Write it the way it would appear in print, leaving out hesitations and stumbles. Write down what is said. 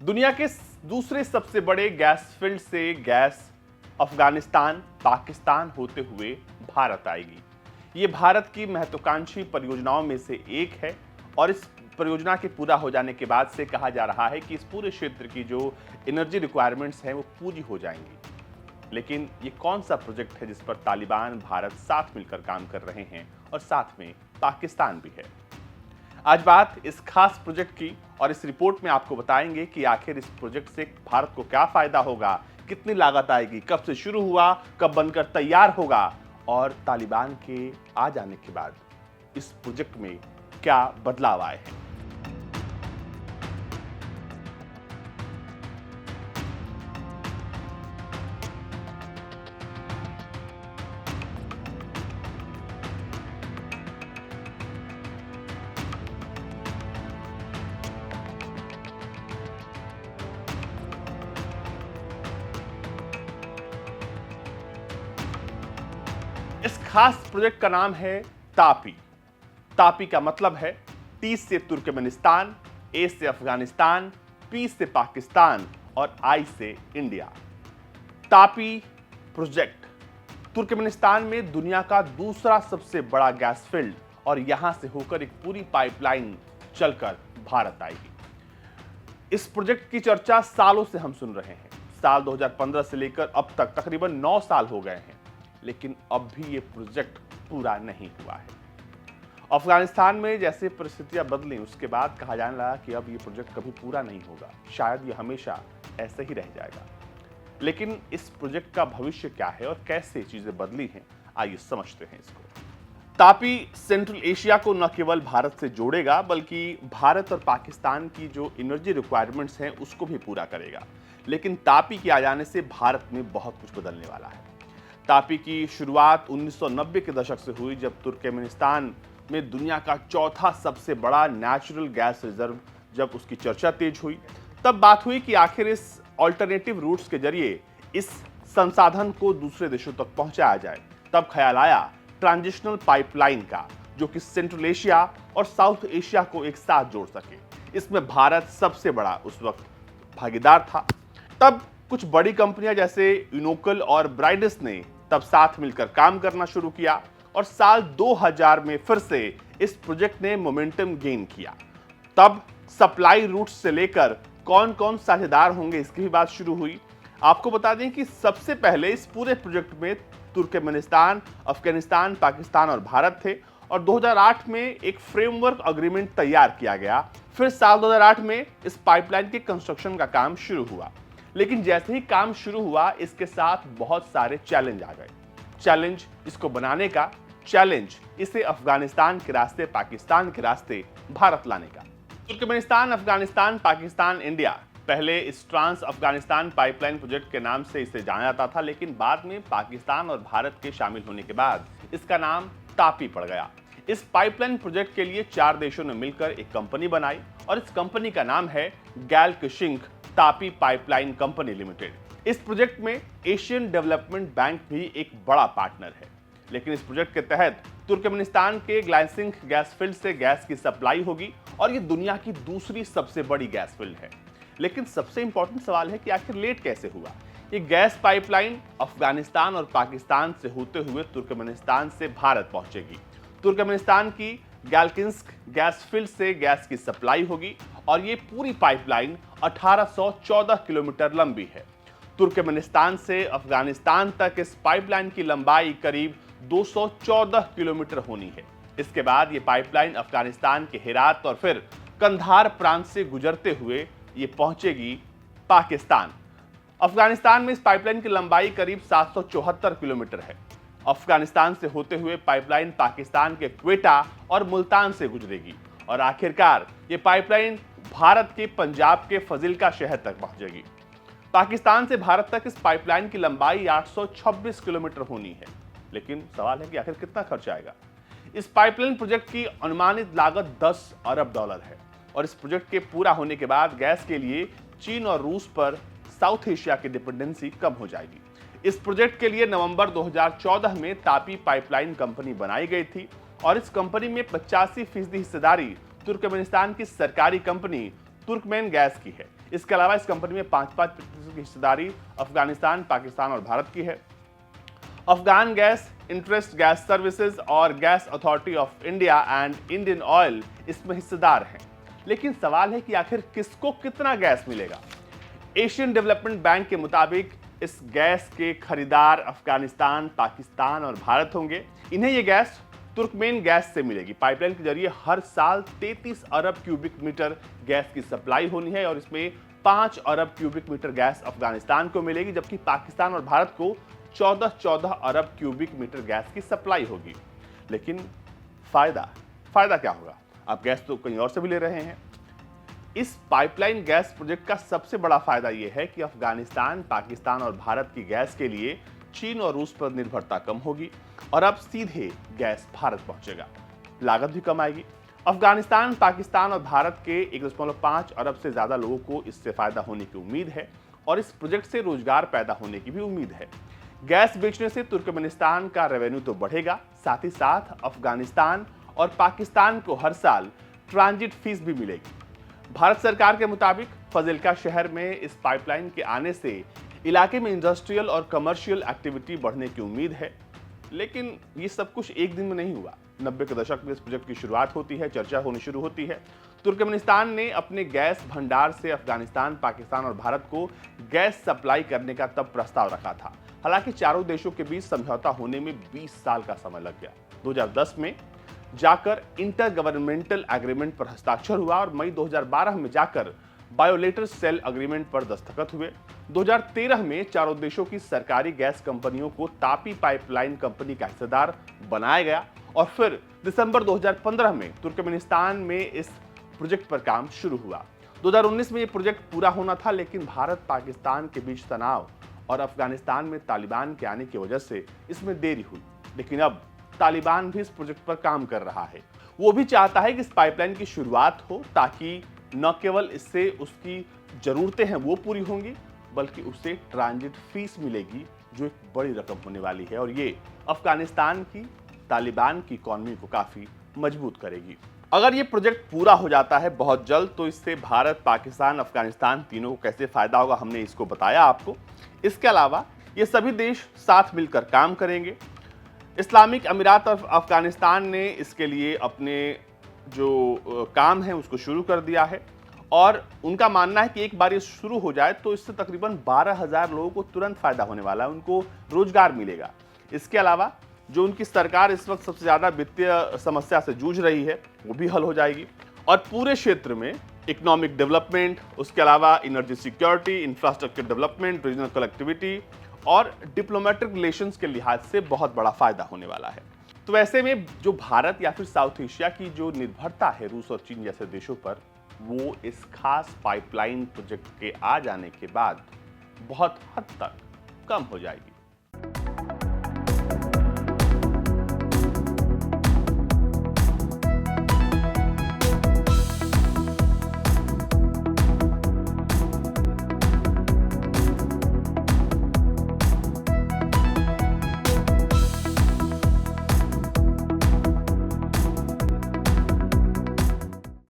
दुनिया के दूसरे सबसे बड़े गैस फील्ड से गैस अफगानिस्तान, पाकिस्तान होते हुए भारत आएगी। ये भारत की महत्वाकांक्षी परियोजनाओं में से एक है और इस परियोजना के पूरा हो जाने के बाद से कहा जा रहा है कि इस पूरे क्षेत्र की जो एनर्जी रिक्वायरमेंट्स हैं वो पूरी हो जाएंगी। लेकिन ये कौन सा प्रोजेक्ट है जिस पर तालिबान, भारत साथ मिलकर काम कर रहे हैं और साथ में पाकिस्तान भी है। आज बात इस खास प्रोजेक्ट की और इस रिपोर्ट में आपको बताएंगे कि आखिर इस प्रोजेक्ट से भारत को क्या फायदा होगा, कितनी लागत आएगी, कब से शुरू हुआ, कब बनकर तैयार होगा और तालिबान के आ जाने के बाद इस प्रोजेक्ट में क्या बदलाव आए हैं। इस खास प्रोजेक्ट का नाम है तापी। तापी का मतलब है टी से तुर्कमेनिस्तान, ए से अफगानिस्तान, पी से पाकिस्तान और आई से इंडिया। तापी प्रोजेक्ट तुर्कमेनिस्तान में दुनिया का दूसरा सबसे बड़ा गैस फील्ड और यहां से होकर एक पूरी पाइपलाइन चलकर भारत आएगी। इस प्रोजेक्ट की चर्चा सालों से हम सुन रहे हैं। साल 2015 से लेकर अब तक तकरीबन 9 साल हो गए हैं, लेकिन अब भी ये प्रोजेक्ट पूरा नहीं हुआ है। अफगानिस्तान में जैसे परिस्थितियां बदली उसके बाद कहा जाने लगा कि अब ये प्रोजेक्ट कभी पूरा नहीं होगा, शायद ये हमेशा ऐसे ही रह जाएगा। लेकिन इस प्रोजेक्ट का भविष्य क्या है और कैसे चीजें बदली हैं, आइए समझते हैं इसको। तापी सेंट्रल एशिया को न केवल भारत से जोड़ेगा बल्कि भारत और पाकिस्तान की जो एनर्जी रिक्वायरमेंट्स हैं उसको भी पूरा करेगा। लेकिन तापी के आ जाने से भारत में बहुत कुछ बदलने वाला है। तापी की शुरुआत 1990 के दशक से हुई, जब तुर्कमेनिस्तान में दुनिया का चौथा सबसे बड़ा नेचुरल गैस रिजर्व जब उसकी चर्चा तेज हुई। तब बात हुई कि आखिर इस ऑल्टरनेटिव रूट्स के जरिए इस संसाधन को दूसरे देशों तक पहुंचाया जाए। तब ख्याल आया ट्रांजिशनल पाइपलाइन का, जो कि सेंट्रल एशिया और साउथ एशिया को एक साथ जोड़ सके। इसमें भारत सबसे बड़ा उस वक्त भागीदार था। तब कुछ बड़ी कंपनियां जैसे यूनोकल और ब्राइडस ने तब साथ मिलकर काम करना शुरू किया और साल 2000 में फिर से इस प्रोजेक्ट ने मोमेंटम गेन किया। तब सप्लाई रूट्स से लेकर कौन कौन साझेदार होंगे इसकी भी बात शुरू हुई। आपको बता दें कि सबसे पहले इस पूरे प्रोजेक्ट में तुर्कमेनिस्तान, अफगानिस्तान, पाकिस्तान और भारत थे और 2008 में एक फ्रेमवर्क अग्रीमेंट तैयार किया गया। फिर साल 2008 में इस पाइपलाइन के कंस्ट्रक्शन का काम शुरू हुआ। लेकिन जैसे ही काम शुरू हुआ इसके साथ बहुत सारे चैलेंज आ गए। चैलेंज इसको बनाने का, चैलेंज इसे अफगानिस्तान के रास्ते, पाकिस्तान के रास्ते भारत लाने का। तुर्कमेनिस्तान, अफगानिस्तान, पाकिस्तान, इंडिया पहले इस ट्रांस अफगानिस्तान पाइपलाइन प्रोजेक्ट के नाम से इसे जाना जाता था, लेकिन बाद में पाकिस्तान और भारत के शामिल होने के बाद इसका नाम तापी पड़ गया। इस पाइपलाइन प्रोजेक्ट के लिए 4 देशों ने मिलकर एक कंपनी बनाई और इस कंपनी का नाम है गैल्कशिंक तापी पाइपलाइन कंपनी लिमिटेड। इस प्रोजेक्ट में एशियन डेवलपमेंट बैंक भी एक बड़ा पार्टनर है। लेकिन इस प्रोजेक्ट के तहत तुर्कमेनिस्तान के ग्लाइसिंक गैस फील्ड से गैस की सप्लाई होगी और ये दुनिया की दूसरी सबसे बड़ी गैस फील्ड है। लेकिन सबसे इंपॉर्टेंट सवाल है कि आखिर लेट कैसे हुआ। ये गैस पाइपलाइन अफगानिस्तान और पाकिस्तान से होते हुए तुर्कमेनिस्तान से भारत पहुंचेगी। तुर्कमेनिस्तान की गैल्किंस्क गैस फील्ड से गैस की सप्लाई होगी और ये पूरी पाइपलाइन 1814 किलोमीटर लंबी है। तुर्कमेनिस्तान से अफगानिस्तान तक इस पाइपलाइन की लंबाई करीब 214 किलोमीटर होनी है। इसके बाद ये पाइपलाइन अफगानिस्तान के हेरात और फिर कंधार प्रांत से गुजरते हुए ये पहुंचेगी पाकिस्तान। अफगानिस्तान में इस पाइपलाइन की लंबाई करीब 774 किलोमीटर है। अफगानिस्तान से होते हुए पाइपलाइन पाकिस्तान के क्वेटा और मुल्तान से गुजरेगी और आखिरकार ये पाइपलाइन भारत के पंजाब के फजिल्का शहर तक पहुंचेगी। पाकिस्तान से भारत तक इस पाइपलाइन की लंबाई 826 किलोमीटर होनी है। लेकिन सवाल है कि आखिर कितना खर्च आएगा। इस पाइपलाइन प्रोजेक्ट की अनुमानित लागत 10 अरब डॉलर है और इस प्रोजेक्ट के पूरा होने के बाद गैस के लिए चीन और रूस पर साउथ एशिया की डिपेंडेंसी कम हो जाएगी। इस प्रोजेक्ट के लिए नवंबर 2014 में तापी पाइपलाइन कंपनी बनाई गई थी और इस कंपनी में 85% हिस्सेदारी तुर्कमेनिस्तान की सरकारी कंपनी तुर्कमेन गैस की है। इसके अलावा इस कंपनी में 5-5% की हिस्सेदारी अफगानिस्तान, पाकिस्तान और भारत की है। Afghan gas, interest gas services और gas authority of India and Indian oil इसमें हिस्सेदार हैं। लेकिन सवाल है कि आखिर किसको कितना गैस मिलेगा। एशियन डेवलपमेंट बैंक के मुताबिक इस गैस के खरीदार अफगानिस्तान, पाकिस्तान और भारत होंगे। इन्हें यह गैस तुर्कमेन गैस से मिलेगी। पाइपलाइन के जरिए हर साल 33 अरब क्यूबिक मीटर गैस की सप्लाई होनी है और इसमें 5 अरब क्यूबिक मीटर गैस अफगानिस्तान को मिलेगी, जबकि पाकिस्तान और भारत को 14 अरब क्यूबिक मीटर गैस की सप्लाई होगी। लेकिन फायदा क्या होगा? आप गैस तो कहीं और से भी ले रहे हैं। इस पाइपलाइन गैस प्रोजेक्ट का सबसे बड़ा फायदा यह है कि अफगानिस्तान, पाकिस्तान और भारत की गैस के लिए चीन और रूस पर निर्भरता कम होगी और अब सीधे गैस भारत पहुंचेगा। लागत भी कम आएगी। अफगानिस्तान, पाकिस्तान और भारत के 1.5 अरब से ज्यादा लोगों को इससे फायदा होने की उम्मीद है और इस प्रोजेक्ट से रोजगार पैदा होने की भी उम्मीद है। गैस बेचने से तुर्कमेनिस्तान का रेवेन्यू तो बढ़ेगा, साथ ही साथ अफगानिस्तान और पाकिस्तान को हर साल ट्रांजिट फीस भी मिलेगी। भारत सरकार के मुताबिक फजिल्का शहर में इस पाइपलाइन के आने से इलाके में इंडस्ट्रियल और कमर्शियल एक्टिविटी बढ़ने की उम्मीद है। लेकिन ये सब कुछ एक दिन में नहीं हुआ। 90 के दशक में इस प्रोजेक्ट की शुरुआत होती है, चर्चा होनी शुरू होती है। तुर्कमेनिस्तान ने अपने गैस भंडार से अफगानिस्तान, पाकिस्तान और भारत को गैस सप्लाई करने का तब प्रस्ताव रखा था। हालांकि चारों देशों के बीच समझौता होने में 20 साल का समय लग गया। 2010 में जाकर इंटर गवर्नमेंटल एग्रीमेंट पर हस्ताक्षर हुआ और मई 2012 में जाकर बायोलेटर सेल एग्रीमेंट पर दस्तखत हुए। 2013 में चारों देशों की सरकारी गैस कंपनियों को तापी पाइपलाइन कंपनी का हिस्सेदार बनाया गया और फिर दिसंबर 2015 में तुर्कमेनिस्तान में इस प्रोजेक्ट पर काम शुरू हुआ। 2019 में यह प्रोजेक्ट पूरा होना था, लेकिन भारत पाकिस्तान के बीच तनाव और अफगानिस्तान में तालिबान के आने की वजह से इसमें देरी हुई। लेकिन अब तालिबान भी इस प्रोजेक्ट पर काम कर रहा है। वो भी चाहता है कि इस पाइपलाइन की शुरुआत हो, ताकि न केवल इससे उसकी जरूरतें हैं वो पूरी होंगी, बल्कि उसे ट्रांजिट फीस मिलेगी, जो एक बड़ी रकम होने वाली है और ये अफगानिस्तान की, तालिबान की इकॉनमी को काफी मजबूत करेगी। अगर ये प्रोजेक्ट पूरा हो जाता है बहुत जल्द, तो इससे भारत, पाकिस्तान, अफगानिस्तान तीनों को कैसे फायदा होगा हमने इसको बताया आपको। इसके अलावा ये सभी देश साथ मिलकर काम करेंगे। इस्लामिक अमीरात और अफगानिस्तान ने इसके लिए अपने जो काम है उसको शुरू कर दिया है और उनका मानना है कि एक बार ये शुरू हो जाए तो इससे तकरीबन 12,000 लोगों को तुरंत फायदा होने वाला है, उनको रोजगार मिलेगा। इसके अलावा जो उनकी सरकार इस वक्त सबसे ज्यादा वित्तीय समस्या से जूझ रही है वो भी हल हो जाएगी और पूरे क्षेत्र में इकोनॉमिक डेवलपमेंट, उसके अलावा energy security, infrastructure development, regional connectivity और डिप्लोमेटिक रिलेशंस के लिहाज से बहुत बड़ा फायदा होने वाला है। तो ऐसे में जो भारत या फिर साउथ एशिया की जो निर्भरता है रूस और चीन जैसे देशों पर, वो इस खास पाइपलाइन प्रोजेक्ट के आ जाने के बाद बहुत हद तक कम हो जाएगी।